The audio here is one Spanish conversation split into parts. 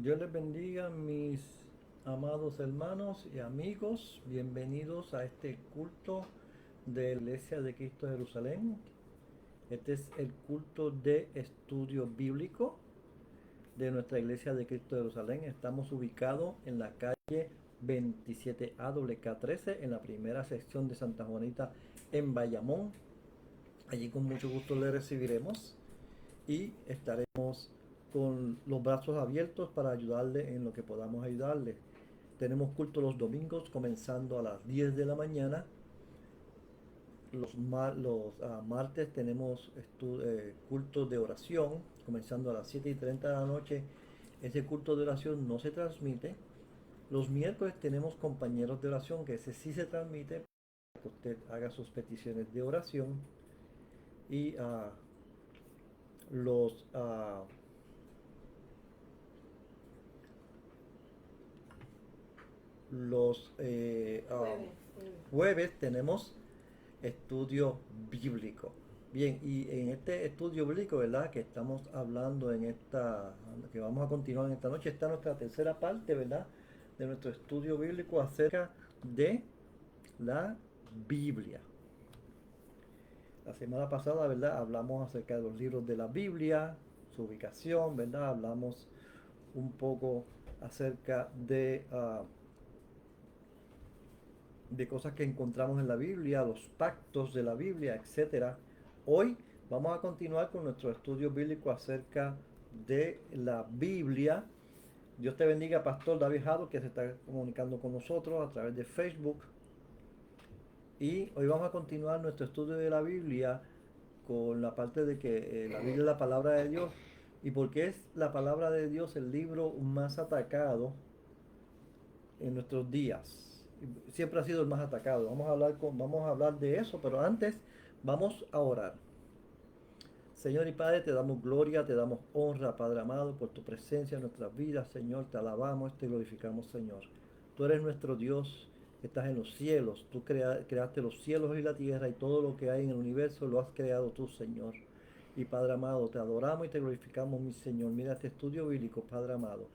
Dios les bendiga, mis amados hermanos y amigos. Bienvenidos a este culto de la Iglesia de Cristo de Jerusalén. Este es el culto de estudio bíblico de nuestra Iglesia de Cristo de Jerusalén. Estamos ubicados en la calle 27AWK13, en la primera sección de Santa Juanita, en Bayamón. Allí con mucho gusto le recibiremos y estaremos con los brazos abiertos para ayudarle en lo que podamos ayudarle. Tenemos culto los domingos comenzando a las 10 de la mañana. Los martes tenemos cultos de oración comenzando a las 7:30 de la noche. Ese culto de oración no se transmite. Los miércoles tenemos compañeros de oración, que ese sí se transmite para que usted haga sus peticiones de oración. Y los Los jueves tenemos estudio bíblico. Bien, y en este estudio bíblico, ¿verdad? Que estamos hablando que vamos a continuar en esta noche, está nuestra tercera parte, ¿verdad? De nuestro estudio bíblico acerca de la Biblia. La semana pasada, ¿verdad? Hablamos acerca de los libros de la Biblia, su ubicación, ¿verdad? Hablamos un poco acerca de cosas que encontramos en la Biblia, los pactos de la Biblia, etcétera. Hoy vamos a continuar con nuestro estudio bíblico acerca de la Biblia. Dios te bendiga, Pastor David Jado, que se está comunicando con nosotros a través de Facebook. Y hoy vamos a continuar nuestro estudio de la Biblia con la parte de que la Biblia es la palabra de Dios. Y porque es la palabra de Dios el libro más atacado en nuestros días. Siempre ha sido el más atacado. Vamos a hablar de eso, pero antes vamos a orar. Señor y Padre, te damos gloria, te damos honra, Padre amado, por tu presencia en nuestras vidas, Señor. Te alabamos, te glorificamos, Señor. Tú eres nuestro Dios que estás en los cielos. Tú creaste los cielos y la tierra y todo lo que hay en el universo lo has creado tú, Señor. Y Padre amado, te adoramos y te glorificamos, mi Señor. Mira este estudio bíblico, Padre amado.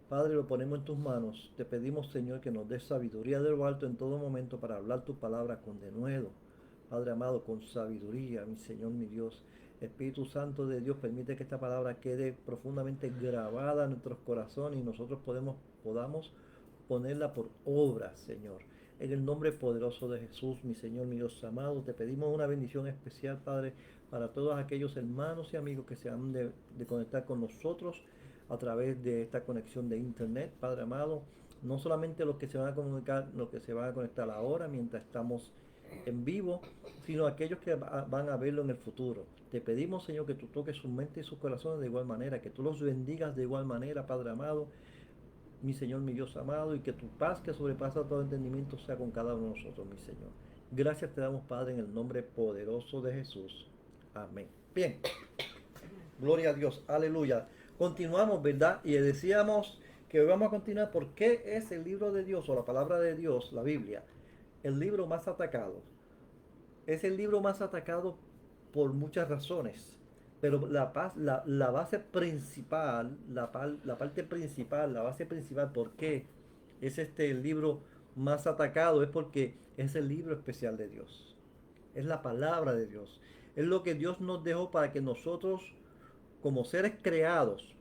Padre, lo ponemos en tus manos. Te pedimos, Señor, que nos des sabiduría de lo alto en todo momento para hablar tu palabra con denuedo. Padre amado, con sabiduría, mi Señor, mi Dios. Espíritu Santo de Dios, permite que esta palabra quede profundamente grabada en nuestros corazones y nosotros podamos ponerla por obra, Señor. En el nombre poderoso de Jesús, mi Señor, mi Dios amado, te pedimos una bendición especial, Padre, para todos aquellos hermanos y amigos que se han de conectar con nosotros a través de esta conexión de internet, Padre amado. No solamente los que se van a comunicar, los que se van a conectar ahora mientras estamos en vivo, sino aquellos que van a verlo en el futuro. Te pedimos, Señor, que tú toques su mente y sus corazones de igual manera, que tú los bendigas de igual manera, Padre amado, mi Señor, mi Dios amado, y que tu paz que sobrepasa todo entendimiento sea con cada uno de nosotros, mi Señor. Gracias te damos, Padre, en el nombre poderoso de Jesús. Amén. Bien, gloria a Dios, aleluya. Continuamos, ¿verdad? Y decíamos que hoy vamos a continuar porque es el libro de Dios o la palabra de Dios, la Biblia, el libro más atacado. Es el libro más atacado por muchas razones, pero la base principal, la parte principal, la base principal, ¿por qué es este el libro más atacado? Es porque es el libro especial de Dios. Es la palabra de Dios. Es lo que Dios nos dejó para que nosotros, como seres creados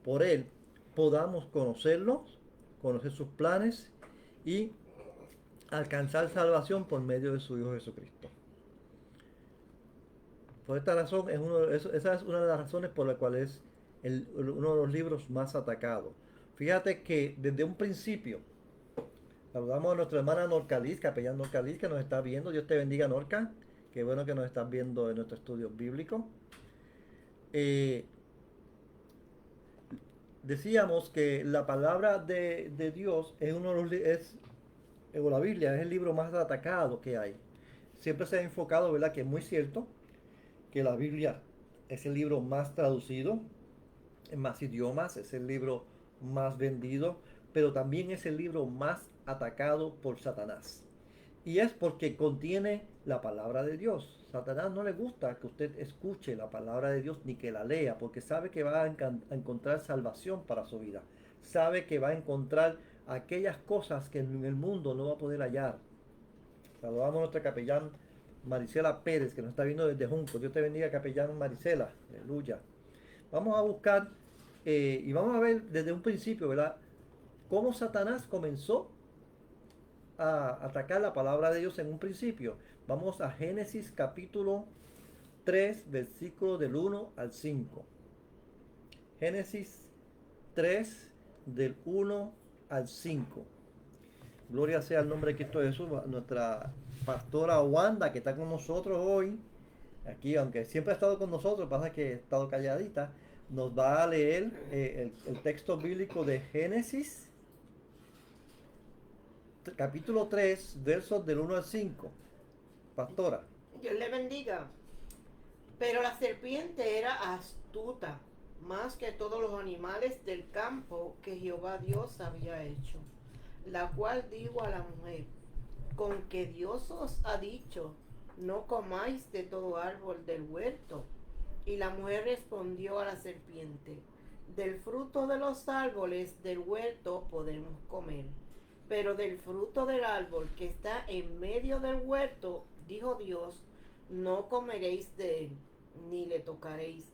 por Él, podamos conocerlos, conocer sus planes y alcanzar salvación por medio de su Hijo Jesucristo. Por esta razón, esa es una de las razones por las cuales es uno de los libros más atacados. Fíjate que desde un principio, saludamos a nuestra hermana Norcalis, capellán Norcalis, que nos está viendo. Dios te bendiga, Norca. Qué bueno que nos estás viendo en nuestro estudio bíblico. Eh, Decíamos que la palabra de Dios es uno de los o la Biblia es el libro más atacado que hay. Siempre se ha enfocado, ¿verdad? Que es muy cierto que la Biblia es el libro más traducido en más idiomas, es el libro más vendido, pero también es el libro más atacado por Satanás. Y es porque contiene la palabra de Dios. Satanás no le gusta que usted escuche la palabra de Dios ni que la lea, porque sabe que va a encontrar salvación para su vida. sabe que va a encontrar aquellas cosas que en el mundo no va a poder hallar. Saludamos a nuestra capellán Marisela Pérez, que nos está viendo desde Junco. Dios te bendiga, capellán Marisela. Aleluya. Vamos a buscar y vamos a ver desde un principio, ¿verdad? Cómo Satanás comenzó a atacar la palabra de Dios en un principio. Vamos a Génesis capítulo 3, versículo del 1 al 5. Génesis 3, del 1 al 5. Gloria sea el nombre de Cristo Jesús. Nuestra pastora Wanda, que está con nosotros hoy, aquí, aunque siempre ha estado con nosotros, pasa que ha estado calladita, nos va a leer el texto bíblico de Génesis, capítulo 3, versos del 1 al 5. Pastora. Dios le bendiga. Pero la serpiente era astuta, más que todos los animales del campo que Jehová Dios había hecho, la cual dijo a la mujer: con que Dios os ha dicho, no comáis de todo árbol del huerto. Y la mujer respondió a la serpiente: del fruto de los árboles del huerto podemos comer, pero del fruto del árbol que está en medio del huerto, dijo Dios, no comeréis de él, ni le tocaréis,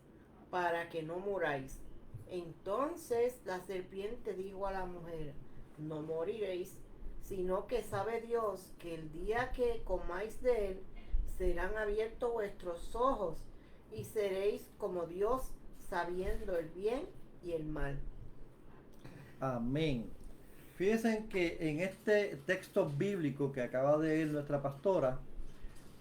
para que no muráis. Entonces la serpiente dijo a la mujer: no moriréis, sino que sabe Dios que el día que comáis de él, serán abiertos vuestros ojos, y seréis como Dios, sabiendo el bien y el mal. Amén. Fíjense que en este texto bíblico que acaba de leer nuestra pastora,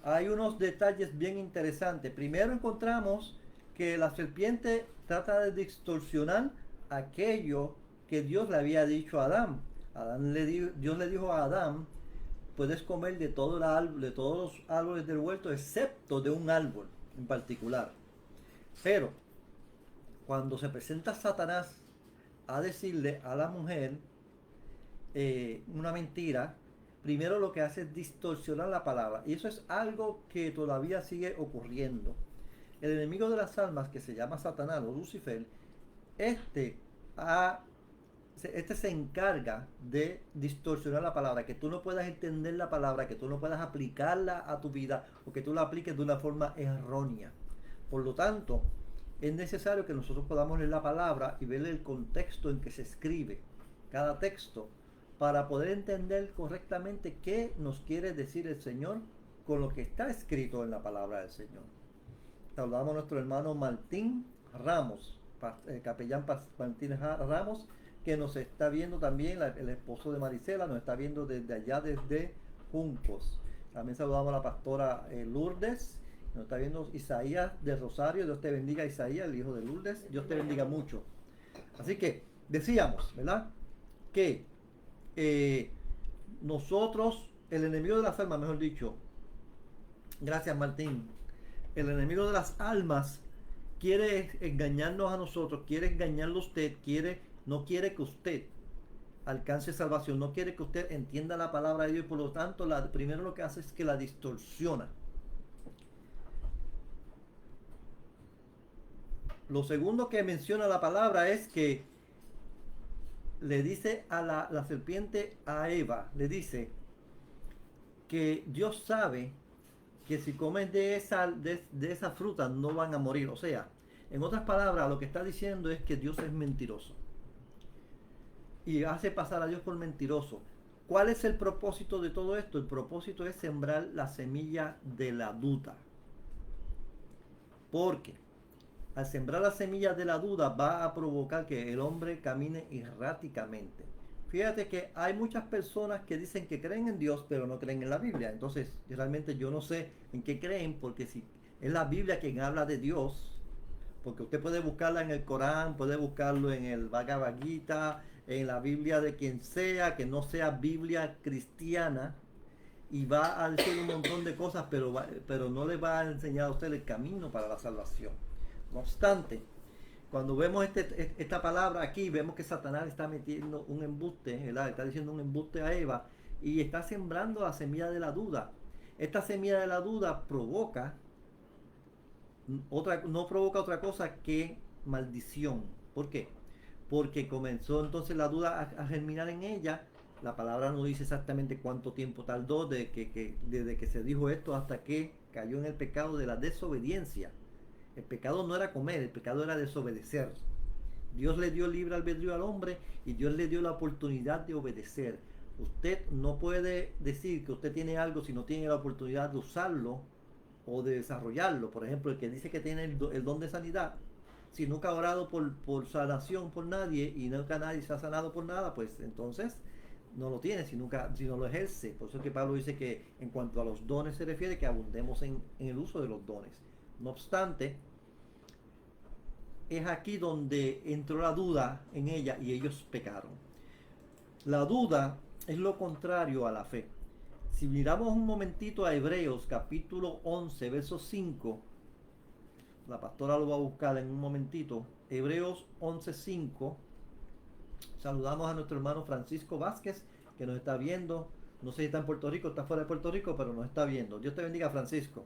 hay unos detalles bien interesantes. Primero encontramos que la serpiente trata de distorsionar aquello que Dios le había dicho a Adán. Dios le dijo a Adán: puedes comer de todos los árboles del huerto, excepto de un árbol en particular. Pero cuando se presenta Satanás a decirle a la mujer una mentira, primero lo que hace es distorsionar la palabra. Y eso es algo que todavía sigue ocurriendo. El enemigo de las almas, que se llama Satanás o Lucifer, este se encarga de distorsionar la palabra, que tú no puedas entender la palabra, que tú no puedas aplicarla a tu vida, o que tú la apliques de una forma errónea. Por lo tanto, es necesario que nosotros podamos leer la palabra y ver el contexto en que se escribe cada texto, para poder entender correctamente qué nos quiere decir el Señor con lo que está escrito en la palabra del Señor. Saludamos a nuestro hermano Martín Ramos, capellán Martín Ramos, que nos está viendo también, el esposo de Marisela, nos está viendo desde allá, desde Juncos. También saludamos a la pastora Lourdes, nos está viendo Isaías de Rosario. Dios te bendiga, Isaías, el hijo de Lourdes. Dios te bendiga mucho. Así que decíamos, ¿verdad?, que nosotros, el enemigo de las almas, mejor dicho, gracias Martín, el enemigo de las almas quiere engañarnos a nosotros, quiere engañarlo a usted, no quiere que usted alcance salvación, no quiere que usted entienda la palabra de Dios, y por lo tanto primero lo que hace es que la distorsiona. Lo segundo que menciona la palabra es que le dice a la serpiente, a Eva, le dice que Dios sabe que si comen de esa fruta no van a morir. O sea, en otras palabras, lo que está diciendo es que Dios es mentiroso y hace pasar a Dios por mentiroso. ¿Cuál es el propósito de todo esto? El propósito es sembrar la semilla de la duda. Porque al sembrar la semilla de la duda va a provocar que el hombre camine erráticamente. Fíjate que hay muchas personas que dicen que creen en Dios, pero no creen en la Biblia. Entonces, realmente yo no sé en qué creen, porque si es la Biblia quien habla de Dios, porque usted puede buscarla en el Corán, puede buscarlo en el Bhagavad Gita, en la Biblia de quien sea, que no sea Biblia cristiana, y va a decir un montón de cosas, pero no le va a enseñar a usted el camino para la salvación. No obstante, cuando vemos esta palabra aquí, vemos que Satanás está metiendo un embuste, ¿verdad? Está diciendo un embuste a Eva y está sembrando la semilla de la duda. Esta semilla de la duda no provoca otra cosa que maldición. ¿Por qué? porque comenzó entonces la duda a germinar en ella. La palabra no dice exactamente cuánto tiempo tardó desde que se dijo esto hasta que cayó en el pecado de la desobediencia. El pecado no era comer, el pecado era desobedecer. Dios le dio libre albedrío al hombre y Dios le dio la oportunidad de obedecer. Usted no puede decir que usted tiene algo si no tiene la oportunidad de usarlo o de desarrollarlo. Por ejemplo, el que dice que tiene el don de sanidad, si nunca ha orado por sanación por nadie y nunca nadie se ha sanado por nada, pues entonces no lo tiene si no lo ejerce. Por eso es que Pablo dice que en cuanto a los dones se refiere, que abundemos en el uso de los dones. No obstante, es aquí donde entró la duda en ella y ellos pecaron. La duda es lo contrario a la fe. Si miramos un momentito a Hebreos capítulo 11, verso 5, la pastora lo va a buscar en un momentito. Hebreos 11:5. Saludamos a nuestro hermano Francisco Vázquez, que nos está viendo. No sé si está en Puerto Rico, está fuera de Puerto Rico, pero nos está viendo. Dios te bendiga, Francisco.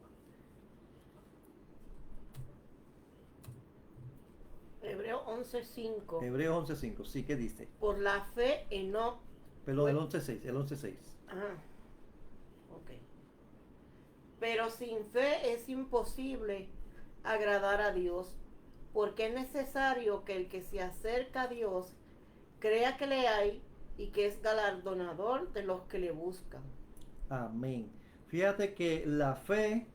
Hebreos 11:5. Hebreos 11:5, sí, ¿qué dice? Por la fe Enoc. Pero el 11:6, el 11:6. Ah, ok. Pero sin fe es imposible agradar a Dios, porque es necesario que el que se acerca a Dios crea que le hay y que es galardonador de los que le buscan. Amén. Fíjate que la fe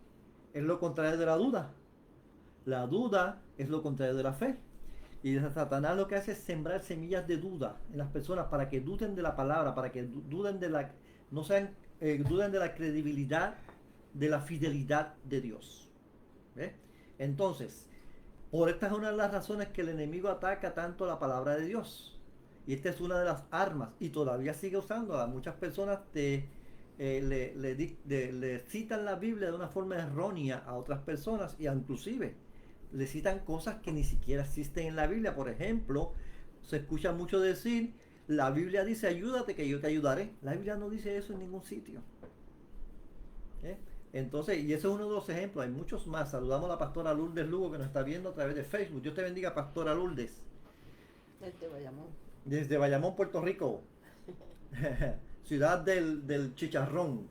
es lo contrario de la duda. La duda es lo contrario de la fe. Y Satanás lo que hace es sembrar semillas de duda en las personas para que duden de la palabra, para que duden de la, no sean, duden de la credibilidad, de la fidelidad de Dios. ¿Ve? Entonces, por esta es una de las razones que el enemigo ataca tanto la palabra de Dios. Y esta es una de las armas, y todavía sigue usándola. Muchas personas le citan la Biblia de una forma errónea a otras personas, y inclusive le citan cosas que ni siquiera existen en la Biblia. Por ejemplo, se escucha mucho decir, la Biblia dice ayúdate que yo te ayudaré. La Biblia no dice eso en ningún sitio. Entonces, y ese es uno de los ejemplos, hay muchos más. Saludamos a la pastora Lourdes Lugo, que nos está viendo a través de Facebook. Dios te bendiga, pastora Lourdes. Desde Bayamón. Desde Bayamón, Puerto Rico. Ciudad del chicharrón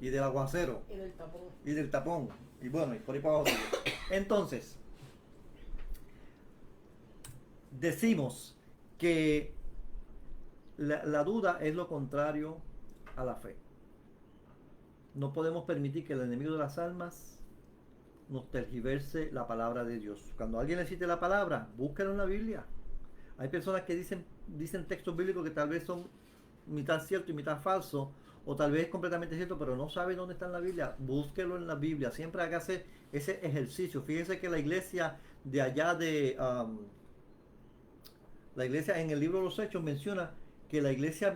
y del aguacero. Y del tapón. Y del tapón. Y bueno, y por ahí para abajo. Entonces, decimos que la duda es lo contrario a la fe. No podemos permitir que el enemigo de las almas nos tergiverse la palabra de Dios. Cuando alguien le cite la palabra, búsquelo en la Biblia. Hay personas que dicen textos bíblicos que tal vez son mitad cierto y mitad falso, o tal vez es completamente cierto, pero no sabe dónde está en la Biblia. Búsquelo en la Biblia. Siempre hágase ese ejercicio. Fíjense que la iglesia de allá la iglesia en el libro de los Hechos menciona que la iglesia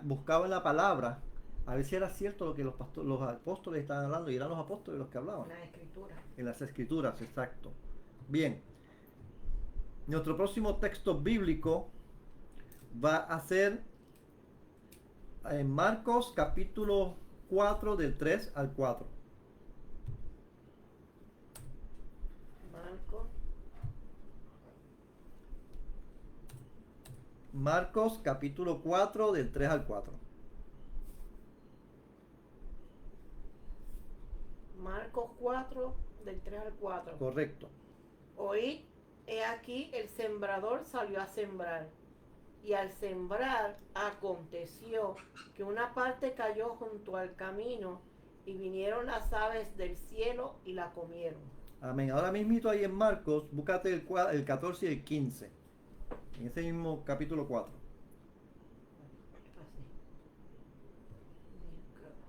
buscaba en la palabra a ver si era cierto lo que los apóstoles estaban hablando, y eran los apóstoles los que hablaban. En la escritura. En las escrituras, exacto. Bien. Nuestro próximo texto bíblico va a ser en Marcos capítulo 4 del 3 al 4. Marcos capítulo 4 del 3 al 4. Marcos 4 del 3 al 4. Correcto. Oíd, he aquí el sembrador salió a sembrar. Y al sembrar aconteció que una parte cayó junto al camino y vinieron las aves del cielo y la comieron. Amén. Ahora mismito ahí en Marcos, búscate el 14 y el 15. En ese mismo capítulo 4. Así.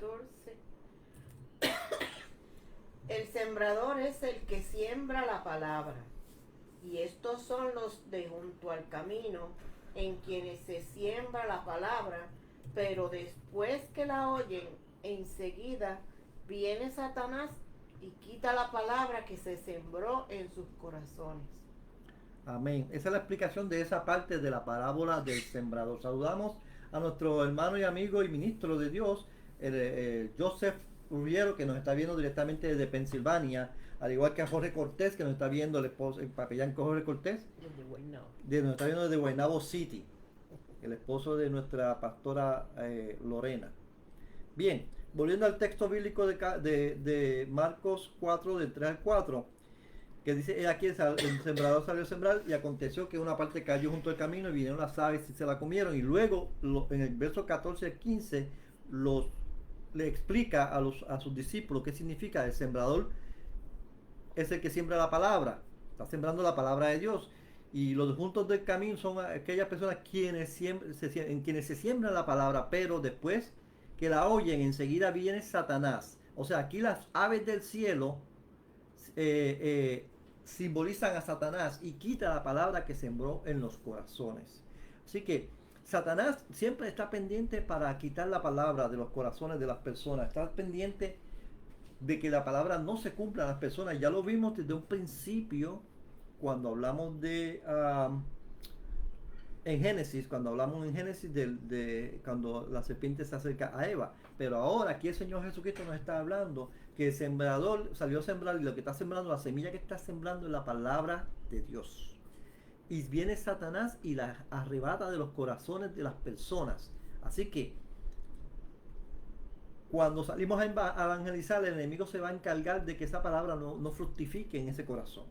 14. El sembrador es el que siembra la palabra. Y estos son los de junto al camino, en quienes se siembra la palabra, pero después que la oyen, enseguida viene Satanás y quita la palabra que se sembró en sus corazones. Amén. Esa es la explicación de esa parte de la parábola del sembrador. Saludamos a nuestro hermano y amigo y ministro de Dios, Joseph Ruggiero, que nos está viendo directamente desde Pensilvania, al igual que a Jorge Cortés, que nos está viendo, el papellán Jorge Cortés, Desde Guaynabo. nos está viendo desde Guaynabo City, el esposo de nuestra pastora Lorena. Bien, volviendo al texto bíblico de Marcos 4, del 3 al 4, que dice, aquí el sembrador salió a sembrar y aconteció que una parte cayó junto al camino y vinieron las aves y se la comieron. Y luego, en el verso 14 al 15, le explica a sus discípulos qué significa el sembrador. Es el que siembra la palabra, está sembrando la palabra de Dios. Y los juntos del camino son aquellas personas en quienes se siembra la palabra, pero después que la oyen, enseguida viene Satanás. O sea, aquí las aves del cielo simbolizan a Satanás y quita la palabra que sembró en los corazones. Así que Satanás siempre está pendiente para quitar la palabra de los corazones de las personas. Está pendiente de que la palabra no se cumpla a las personas. Ya lo vimos desde un principio cuando hablamos en Génesis, cuando la serpiente se acerca a Eva. Pero ahora aquí el Señor Jesucristo nos está hablando que el sembrador salió a sembrar y lo que está sembrando, la semilla que está sembrando es la palabra de Dios. Y viene Satanás y la arrebata de los corazones de las personas. Así que cuando salimos a evangelizar, el enemigo se va a encargar de que esa palabra no fructifique en ese corazón.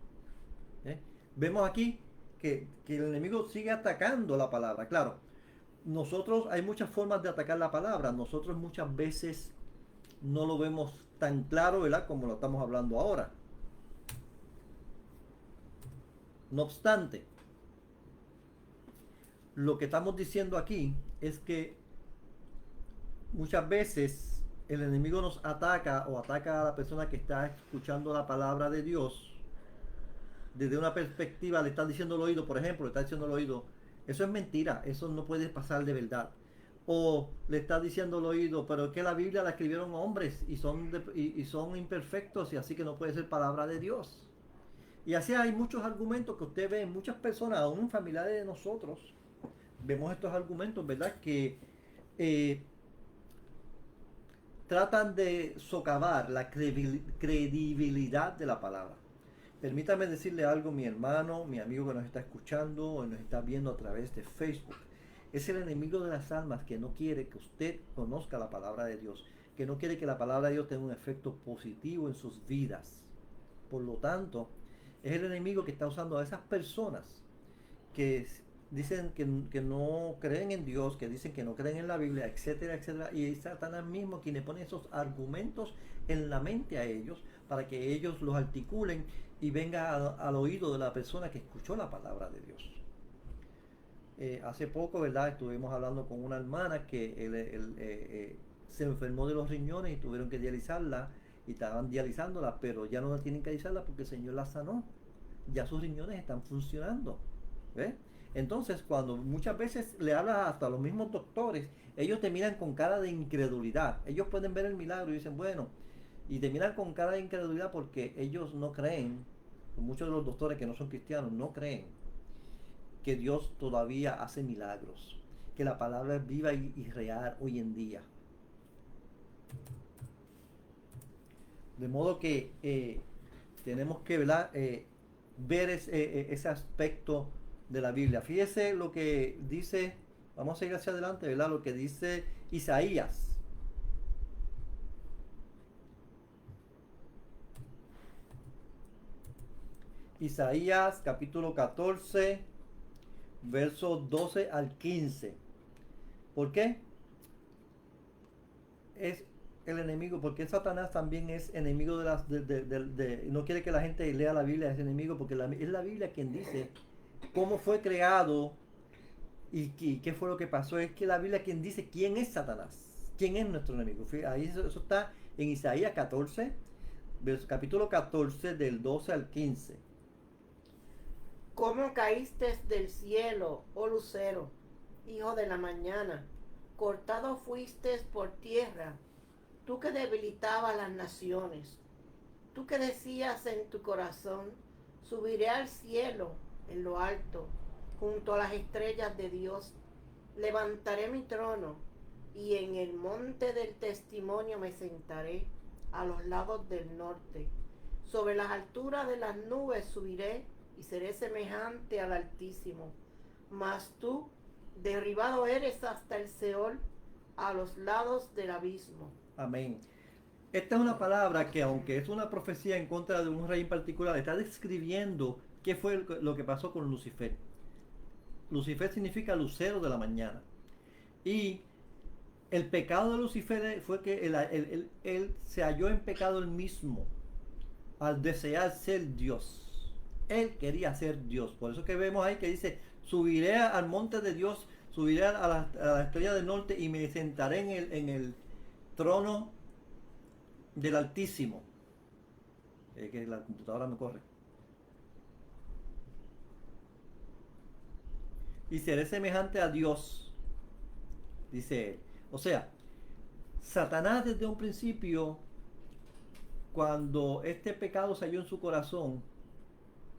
Vemos aquí que el enemigo sigue atacando la palabra. Claro, hay muchas formas de atacar la palabra. Nosotros muchas veces no lo vemos tan claro, ¿verdad?, como lo estamos hablando ahora. No obstante, lo que estamos diciendo aquí es que muchas veces el enemigo nos ataca o ataca a la persona que está escuchando la palabra de Dios desde una perspectiva. Le está diciendo al oído, por ejemplo, le está diciendo al oído, eso es mentira, eso no puede pasar de verdad. O le está diciendo al oído, pero es que la Biblia la escribieron hombres y son imperfectos y así que no puede ser palabra de Dios. Y así hay muchos argumentos que usted ve en muchas personas, aún familiares de nosotros. Vemos estos argumentos, ¿verdad?, que tratan de socavar la credibilidad de la palabra. Permítame decirle algo, mi hermano, mi amigo que nos está escuchando o nos está viendo a través de Facebook. Es el enemigo de las almas que no quiere que usted conozca la palabra de Dios, que no quiere que la palabra de Dios tenga un efecto positivo en sus vidas. Por lo tanto, es el enemigo que está usando a esas personas que dicen que no creen en Dios, que dicen que no creen en la Biblia, etcétera, etcétera. Y es Satanás mismo quien le pone esos argumentos en la mente a ellos para que ellos los articulen y venga al oído de la persona que escuchó la palabra de Dios. Hace poco, ¿verdad?, estuvimos hablando con una hermana que se enfermó de los riñones y tuvieron que dializarla y estaban dializándola, pero ya no tienen que dializarla porque el Señor la sanó. Ya sus riñones están funcionando. ¿Ves? Entonces, cuando muchas veces le hablas hasta a los mismos doctores, ellos te miran con cara de incredulidad. Ellos pueden ver el milagro y dicen, bueno, y te miran con cara de incredulidad porque ellos no creen, muchos de los doctores que no son cristianos no creen que Dios todavía hace milagros, que la palabra es viva y real hoy en día. De modo que tenemos que, ¿verdad?, ver ese aspecto de la Biblia. Fíjese lo que dice, vamos a ir hacia adelante, ¿verdad?, lo que dice Isaías. Isaías capítulo 14, versos 12 al 15. ¿Por qué? Es el enemigo, porque Satanás también es enemigo no quiere que la gente lea la Biblia, es enemigo porque es la Biblia quien dice cómo fue creado y qué fue lo que pasó. Es que la Biblia quien dice quién es Satanás, quién es nuestro enemigo. Ahí eso está en Isaías 14, capítulo 14, del 12 al 15. ¿Cómo caíste del cielo, oh lucero, hijo de la mañana? Cortado fuiste por tierra, tú que debilitabas las naciones. Tú que decías en tu corazón, subiré al cielo en lo alto, junto a las estrellas de Dios. Levantaré mi trono y en el monte del testimonio me sentaré, a los lados del norte. Sobre las alturas de las nubes subiré y seré semejante al Altísimo. Mas tú, derribado eres hasta el Seol, a los lados del abismo. Amén. Esta es una palabra que, aunque es una profecía en contra de un rey en particular, está describiendo qué fue lo que pasó con Lucifer. Lucifer significa lucero de la mañana. Y el pecado de Lucifer fue que él se halló en pecado él mismo al desear ser Dios. Él quería ser Dios. Por eso que vemos ahí que dice, subiré al monte de Dios, subiré a la estrella del norte y me sentaré en el trono del Altísimo. Que la computadora me corre. Y seré semejante a Dios, dice él. O sea, Satanás desde un principio, cuando este pecado salió en su corazón,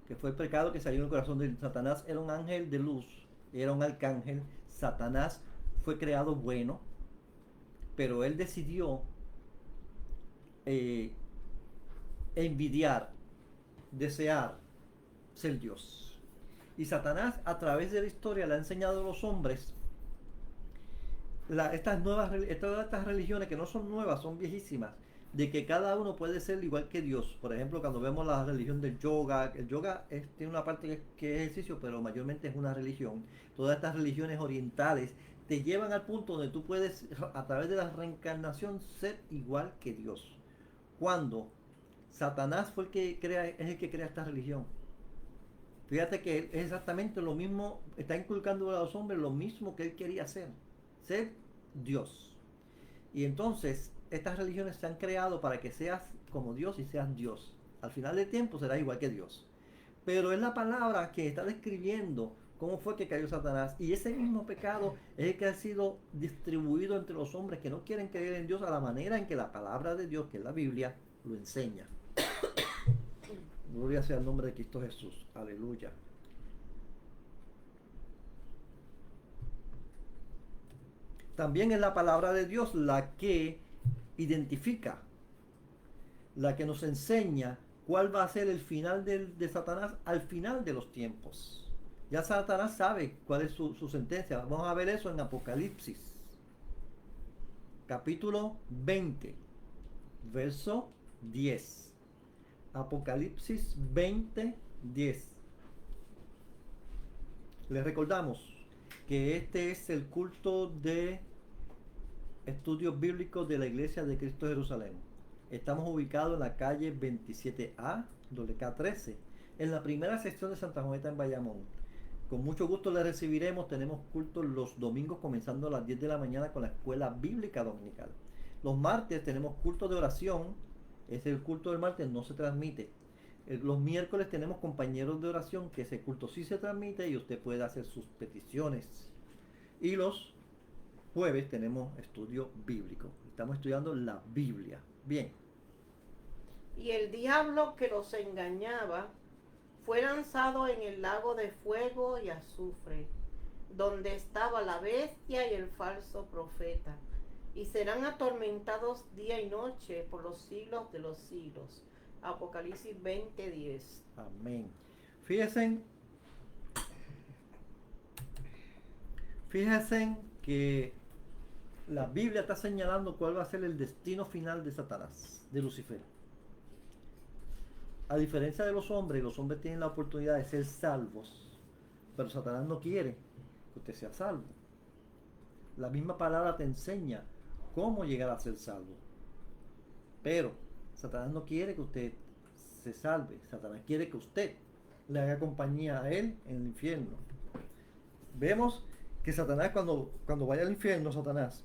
que fue el pecado que salió en el corazón de Satanás, era un ángel de luz, era un arcángel. Satanás fue creado bueno, pero él decidió envidiar, desear ser Dios. Y Satanás a través de la historia le ha enseñado a los hombres todas estas religiones que no son nuevas, son viejísimas, de que cada uno puede ser igual que Dios. Por ejemplo, cuando vemos la religión del yoga, el yoga tiene una parte que es ejercicio, pero mayormente es una religión. Todas estas religiones orientales te llevan al punto donde tú puedes, a través de la reencarnación, ser igual que Dios. Cuando Satanás fue es el que crea esta religión. Fíjate que él es exactamente lo mismo, está inculcando a los hombres lo mismo que él quería ser Dios. Y entonces estas religiones se han creado para que seas como Dios y seas Dios. Al final del tiempo serás igual que Dios. Pero es la palabra que está describiendo cómo fue que cayó Satanás. Y ese mismo pecado es el que ha sido distribuido entre los hombres que no quieren creer en Dios a la manera en que la palabra de Dios, que es la Biblia, lo enseña. Gloria sea el nombre de Cristo Jesús. Aleluya. También es la palabra de Dios la que identifica, la que nos enseña cuál va a ser el final de Satanás al final de los tiempos. Ya Satanás sabe cuál es su sentencia. Vamos a ver eso en Apocalipsis, capítulo 20, verso 10. Apocalipsis 20, 10. Les recordamos que este es el culto de estudios bíblicos de la Iglesia de Cristo de Jerusalén. Estamos ubicados en la calle 27A, WK13, en la primera sección de Santa Juanita en Bayamón. Con mucho gusto les recibiremos. Tenemos cultos los domingos comenzando a las 10 de la mañana con la escuela bíblica dominical. Los martes tenemos culto de oración. El culto del martes no se transmite. Los miércoles tenemos compañeros de oración, que ese culto sí se transmite y usted puede hacer sus peticiones. Y los jueves tenemos estudio bíblico. Estamos estudiando la Biblia. Bien. Y el diablo que los engañaba fue lanzado en el lago de fuego y azufre, donde estaba la bestia y el falso profeta, y serán atormentados día y noche por los siglos de los siglos. Apocalipsis 20:10. Amén. Fíjense que la Biblia está señalando cuál va a ser el destino final de Satanás, de Lucifer. A diferencia de los hombres tienen la oportunidad de ser salvos, pero Satanás no quiere que usted sea salvo. La misma palabra te enseña cómo llegar a ser salvo, pero Satanás no quiere que usted se salve. Satanás quiere que usted le haga compañía a él en el infierno. Vemos que Satanás, cuando vaya al infierno, Satanás,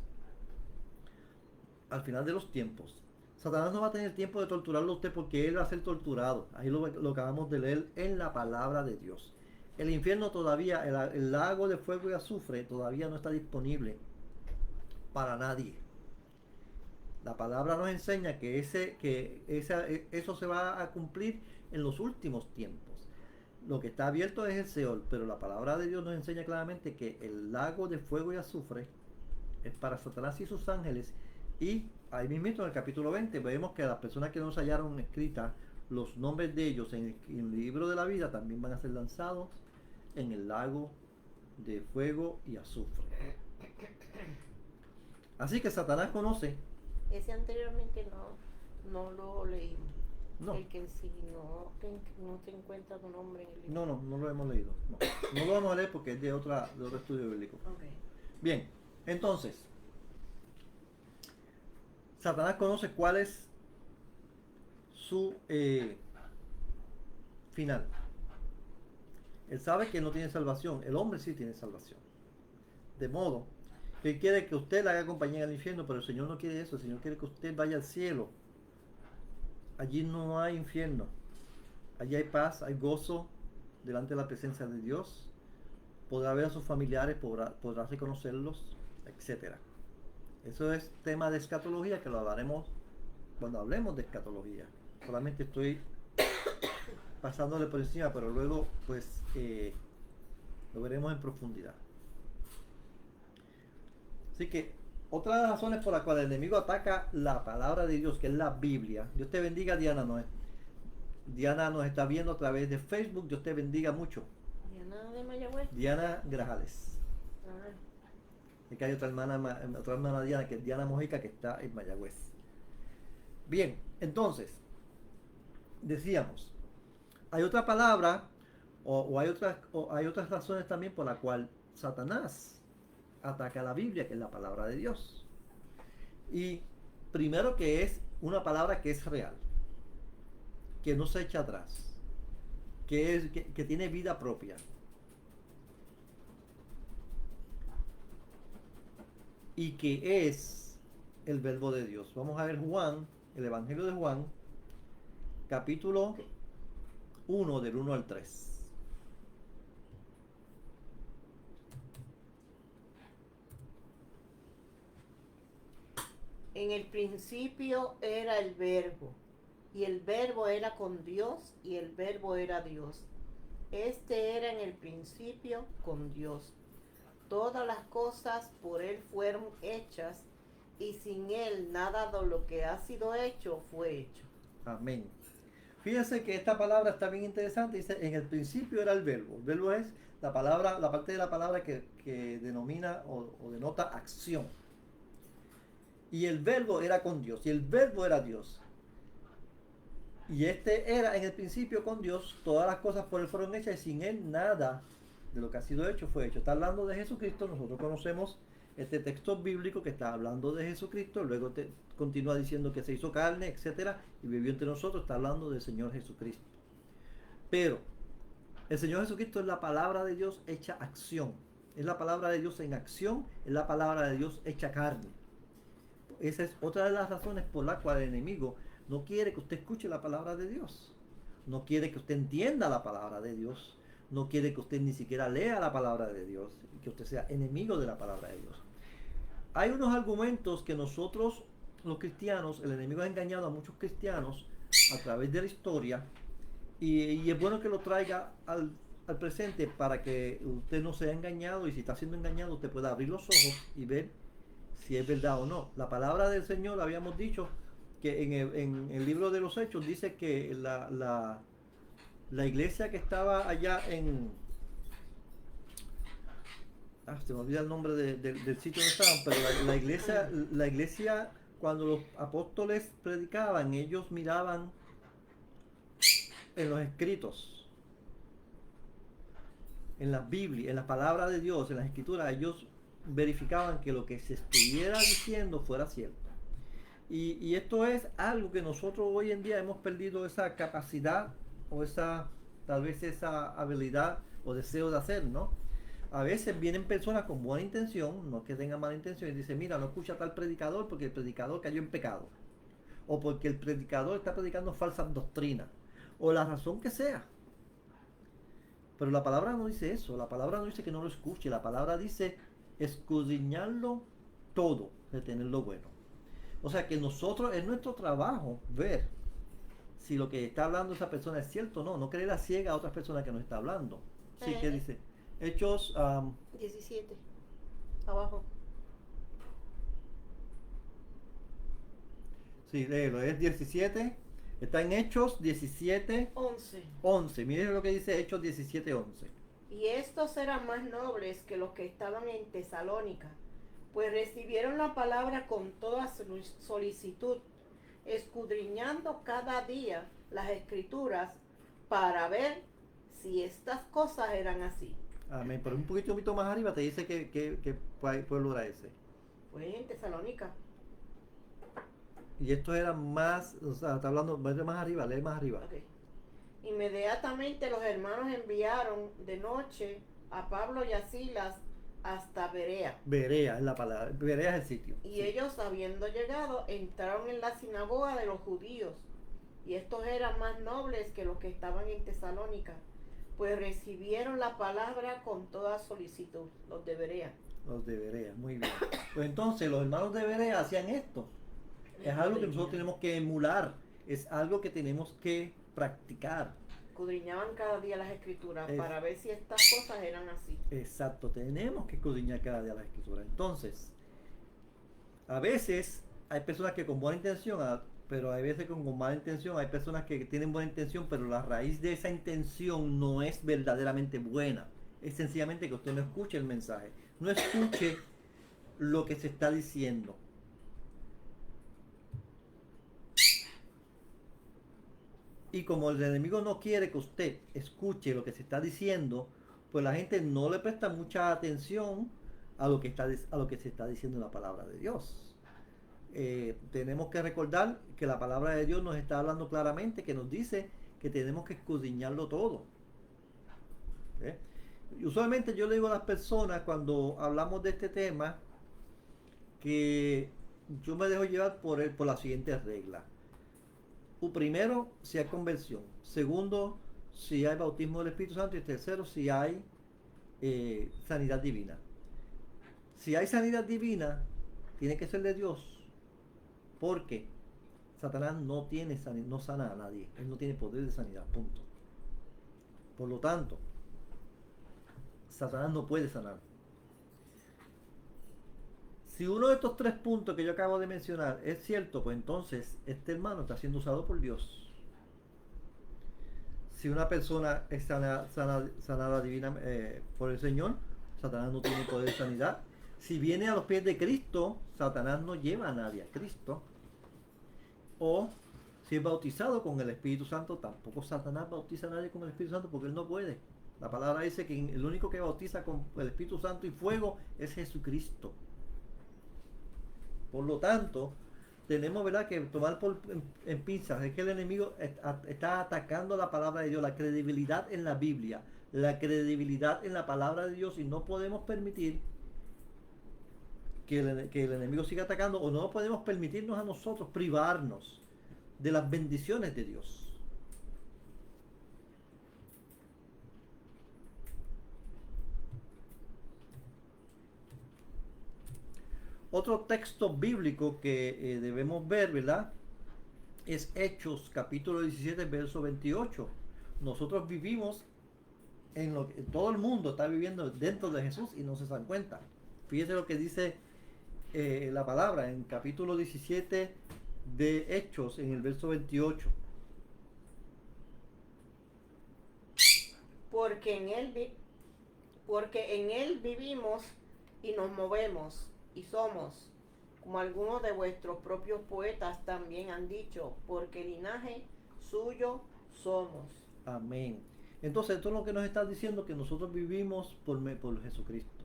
al final de los tiempos, Satanás no va a tener tiempo de torturarlo a usted, porque él va a ser torturado. Ahí lo acabamos de leer en la palabra de Dios. El infierno todavía, el lago de fuego y azufre todavía no está disponible para nadie. La palabra nos enseña que eso se va a cumplir en los últimos tiempos. Lo que está abierto es el Seol, pero la palabra de Dios nos enseña claramente que el lago de fuego y azufre es para Satanás y sus ángeles, Y ahí mismo en el capítulo 20 vemos que las personas que no se hallaron escritas los nombres de ellos en el libro de la vida también van a ser lanzados en el lago de fuego y azufre. Así que Satanás conoce. Ese anteriormente no lo leímos. No, El que si no te encuentra tu nombre en el libro. no lo hemos leído. No lo vamos a leer porque es de otro estudio bíblico. Okay. Bien, entonces, Satanás conoce cuál es su final. Él sabe que no tiene salvación. El hombre sí tiene salvación. De modo que él quiere que usted le haga compañía al infierno, pero el Señor no quiere eso. El Señor quiere que usted vaya al cielo. Allí no hay infierno. Allí hay paz, hay gozo delante de la presencia de Dios. Podrá ver a sus familiares, podrá reconocerlos, etc. Eso es tema de escatología que lo hablaremos cuando hablemos de escatología. Solamente estoy pasándole por encima, pero luego pues lo veremos en profundidad. Así que otra de las razones por las cuales el enemigo ataca la palabra de Dios, que es la Biblia. Dios te bendiga, Diana. Diana nos está viendo a través de Facebook. Dios te bendiga mucho. Diana de Mayagüez. Diana Grajales. Aquí hay otra hermana Diana, que es Diana Mojica, que está en Mayagüez. Bien, entonces, decíamos, hay otra palabra, o hay otras razones también por la cual Satanás ataca la Biblia, que es la palabra de Dios. Y primero, que es una palabra que es real, que no se echa atrás, que tiene vida propia. Y que es el verbo de Dios. Vamos a ver Juan, el Evangelio de Juan, capítulo 1, del 1 al 3. En el principio era el verbo, y el verbo era con Dios, y el verbo era Dios. Este era en el principio con Dios. Todas las cosas por Él fueron hechas, y sin Él nada de lo que ha sido hecho fue hecho. Amén. Fíjense que esta palabra está bien interesante. Dice, en el principio era el verbo. El verbo es la parte de la palabra que denomina o denota acción. Y el verbo era con Dios, y el verbo era Dios. Y este era en el principio con Dios. Todas las cosas por Él fueron hechas, y sin Él nada de lo que ha sido hecho fue hecho. Está hablando de Jesucristo. Nosotros conocemos este texto bíblico que está hablando de Jesucristo. Luego continúa diciendo que se hizo carne, etcétera, y vivió entre nosotros. Está hablando del Señor Jesucristo. Pero el Señor Jesucristo es la palabra de Dios hecha acción. Es la palabra de Dios en acción. Es la palabra de Dios hecha carne. Esa es otra de las razones por la cual el enemigo no quiere que usted escuche la palabra de Dios. No quiere que usted entienda la palabra de Dios. No quiere que usted ni siquiera lea la palabra de Dios. Y que usted sea enemigo de la palabra de Dios. Hay unos argumentos que nosotros, los cristianos, el enemigo ha engañado a muchos cristianos a través de la historia. Y es bueno que lo traiga al presente para que usted no sea engañado. Y si está siendo engañado, usted pueda abrir los ojos y ver si es verdad o no. La palabra del Señor, habíamos dicho que en el libro de los Hechos dice que la iglesia que estaba allá en... se me olvida el nombre del sitio donde estaban, pero la iglesia, cuando los apóstoles predicaban, ellos miraban en los escritos, en la Biblia, en la palabra de Dios, en las escrituras, ellos verificaban que lo que se estuviera diciendo fuera cierto. Y esto es algo que nosotros hoy en día hemos perdido esa capacidad o tal vez esa habilidad o deseo de hacer, ¿no? A veces vienen personas con buena intención, no que tengan mala intención, y dicen, mira, no escucha a tal predicador porque el predicador cayó en pecado. O porque el predicador está predicando falsas doctrinas. O la razón que sea. Pero la palabra no dice eso. La palabra no dice que no lo escuche. La palabra dice escudriñarlo todo, retenerlo bueno. O sea que nosotros, es nuestro trabajo ver si lo que está hablando esa persona es cierto o no. No creer a ciega a otras personas que nos está hablando. Sí, que dice Hechos 17, abajo. Sí, léelo, es 17. Está en Hechos 17, 11. 11. Miren lo que dice Hechos 17, 11. Y estos eran más nobles que los que estaban en Tesalónica, pues recibieron la palabra con toda solicitud, escudriñando cada día las escrituras para ver si estas cosas eran así. Amén. Pero un poquito más arriba te dice que pueblo era ese. Pues en Tesalónica. Y esto era más, o sea, está hablando, vete más arriba, lee más arriba. Okay. Inmediatamente los hermanos enviaron de noche a Pablo y a Silas hasta Berea. Berea es la palabra, Berea es el sitio. Y sí. ellos, habiendo llegado, entraron en la sinagoga de los judíos. Y estos eran más nobles que los que estaban en Tesalónica, pues recibieron la palabra con toda solicitud, los de Berea. Los de Berea, muy bien. Pues entonces los hermanos de Berea hacían esto. Es algo que nosotros tenemos que emular, es algo que tenemos que practicar. Escudriñaban cada día las escrituras para ver si estas cosas eran así. Exacto, tenemos que escudriñar cada día las escrituras. Entonces, a veces hay personas que con buena intención, pero hay veces con mala intención, hay personas que tienen buena intención, pero la raíz de esa intención no es verdaderamente buena. Es sencillamente que usted no escuche el mensaje, no escuche lo que se está diciendo. Y como el enemigo no quiere que usted escuche lo que se está diciendo, pues la gente no le presta mucha atención a lo que se está diciendo en la palabra de Dios. Tenemos que recordar que la palabra de Dios nos está hablando claramente, que nos dice que tenemos que escudriñarlo todo. Y usualmente yo le digo a las personas cuando hablamos de este tema que yo me dejo llevar por las siguientes reglas. Primero, si hay conversión. Segundo, si hay bautismo del Espíritu Santo. Y tercero, si hay sanidad divina. Si hay sanidad divina, tiene que ser de Dios. Porque Satanás no sana a nadie. Él no tiene poder de sanidad, punto. Por lo tanto, Satanás no puede sanar. Si uno de estos tres puntos que yo acabo de mencionar es cierto, pues entonces este hermano está siendo usado por Dios. Si una persona es sanada divina por el Señor, Satanás no tiene poder de sanidad. Si viene a los pies de Cristo, Satanás no lleva a nadie a Cristo. O si es bautizado con el Espíritu Santo, tampoco Satanás bautiza a nadie con el Espíritu Santo porque él no puede. La palabra dice que el único que bautiza con el Espíritu Santo y fuego es Jesucristo. Por lo tanto, tenemos, ¿verdad?, que tomar en pinzas. Es que el enemigo está atacando la palabra de Dios, la credibilidad en la Biblia, la credibilidad en la palabra de Dios, y no podemos permitir que el enemigo siga atacando, o no podemos permitirnos a nosotros privarnos de las bendiciones de Dios. Otro texto bíblico que debemos ver, ¿verdad?, es Hechos capítulo 17, verso 28. Nosotros vivimos en lo que todo el mundo está viviendo dentro de Jesús y no se dan cuenta. Fíjese lo que dice la palabra en capítulo 17 de Hechos, en el verso 28. Porque en él vivimos y nos movemos y somos, como algunos de vuestros propios poetas también han dicho, porque linaje suyo somos. Amén. Entonces, esto es lo que nos está diciendo, que nosotros vivimos por Jesucristo.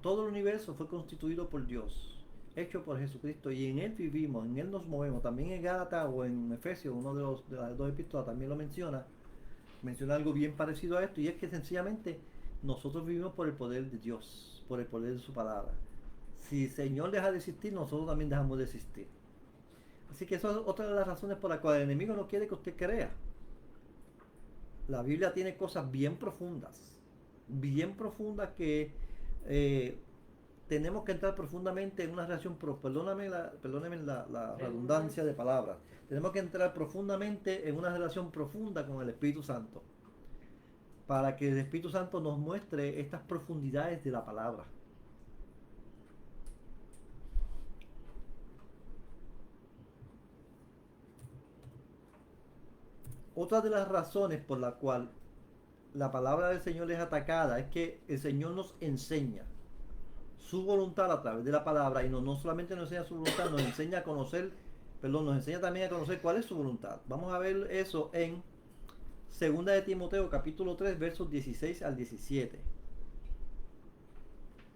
Todo el universo fue constituido por Dios, hecho por Jesucristo, y en Él vivimos, en Él nos movemos. También en Gálatas o en Efesios, uno de las dos epístolas también lo menciona algo bien parecido a esto, y es que sencillamente nosotros vivimos por el poder de Dios, por el poder de su palabra. Si el Señor deja de existir, nosotros también dejamos de existir. Así que eso es otra de las razones por las cuales el enemigo no quiere que usted crea. La Biblia tiene cosas bien profundas que tenemos que entrar profundamente en una relación, perdónenme la redundancia de palabras, tenemos que entrar profundamente en una relación profunda con el Espíritu Santo, para que el Espíritu Santo nos muestre estas profundidades de la palabra. Otra de las razones por la cual la palabra del Señor es atacada es que el Señor nos enseña su voluntad a través de la palabra y no solamente nos enseña su voluntad, nos enseña a conocer, perdón, nos enseña también a conocer cuál es su voluntad. Vamos a ver eso en Segunda de Timoteo capítulo 3 versos 16 al 17.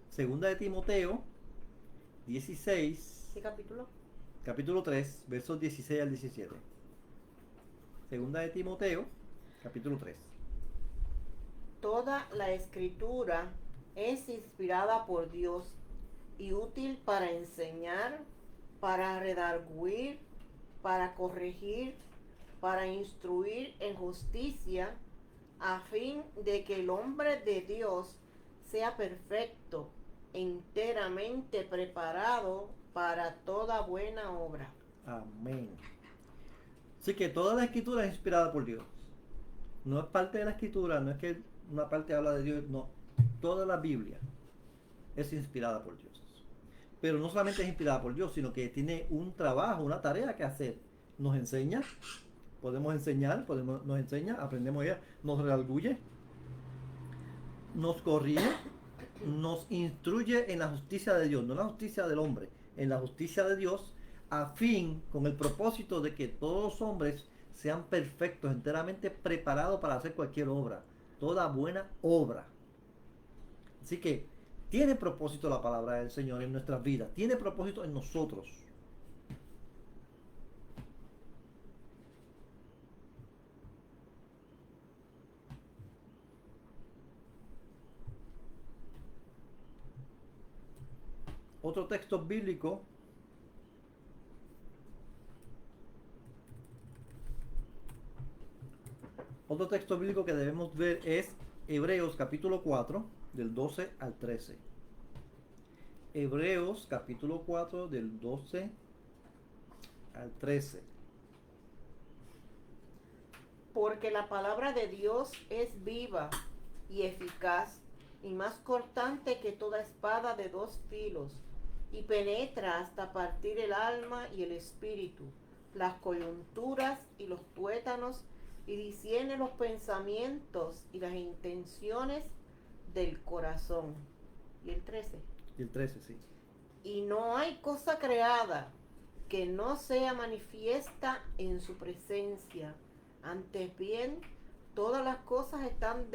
Segunda de Timoteo 16, ¿Qué capítulo? capítulo 3 versos 16 al 17. Segunda de Timoteo capítulo 3. Toda la escritura es inspirada por Dios y útil para enseñar, para redarguir, para corregir, para instruir en justicia, a fin de que el hombre de Dios sea perfecto, enteramente preparado para toda buena obra. Amén. Así que toda la escritura es inspirada por Dios. No es parte de la escritura, no es que una parte habla de Dios, no. Toda la Biblia es inspirada por Dios. Pero no solamente es inspirada por Dios, sino que tiene un trabajo, una tarea que hacer. Nos enseña, podemos enseñar, nos enseña, aprendemos ella, nos redarguye, nos corrige, nos instruye en la justicia de Dios, no en la justicia del hombre, en la justicia de Dios, a fin, con el propósito de que todos los hombres sean perfectos, enteramente preparados para hacer cualquier obra, toda buena obra. Así que tiene propósito la palabra del Señor en nuestras vidas, tiene propósito en nosotros. Otro texto bíblico que debemos ver es Hebreos capítulo 4 del 12 al 13. Hebreos capítulo 4 del 12 al 13. Porque la palabra de Dios es viva y eficaz y más cortante que toda espada de dos filos, y penetra hasta partir el alma y el espíritu, las coyunturas y los tuétanos, y discierne los pensamientos y las intenciones del corazón. Y el 13. Y el 13, sí. Y no hay cosa creada que no sea manifiesta en su presencia. Antes bien, todas las cosas están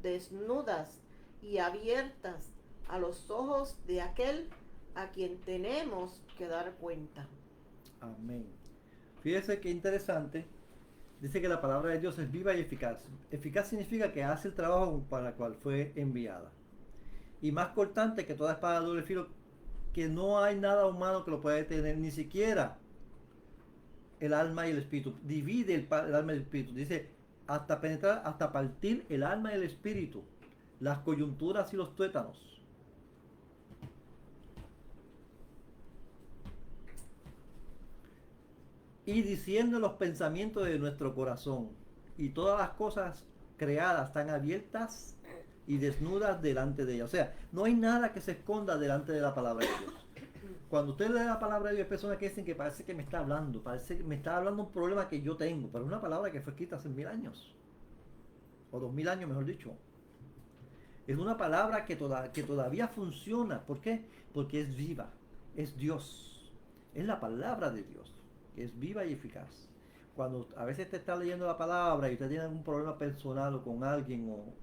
desnudas y abiertas a los ojos de aquel a quien tenemos que dar cuenta. Amén. Fíjese qué interesante. Dice que la palabra de Dios es viva y eficaz. Eficaz significa que hace el trabajo para el cual fue enviada. Y más cortante que toda espada de doble filo, que no hay nada humano que lo pueda detener, ni siquiera el alma y el espíritu. Divide el alma y el espíritu. Dice, hasta penetrar, hasta partir el alma y el espíritu, las coyunturas y los tuétanos. Y diciendo los pensamientos de nuestro corazón. Y todas las cosas creadas están abiertas y desnudas delante de ella. O sea, no hay nada que se esconda delante de la palabra de Dios. Cuando usted lee la palabra de Dios, hay personas que dicen que parece que me está hablando, parece que me está hablando un problema que yo tengo, pero es una palabra que fue escrita hace 1000 años, o 2000 años mejor dicho. Es una palabra que todavía funciona. ¿Por qué? Porque es viva, es Dios, es la palabra de Dios, que es viva y eficaz. Cuando a veces te está leyendo la palabra y usted tiene algún problema personal o con alguien o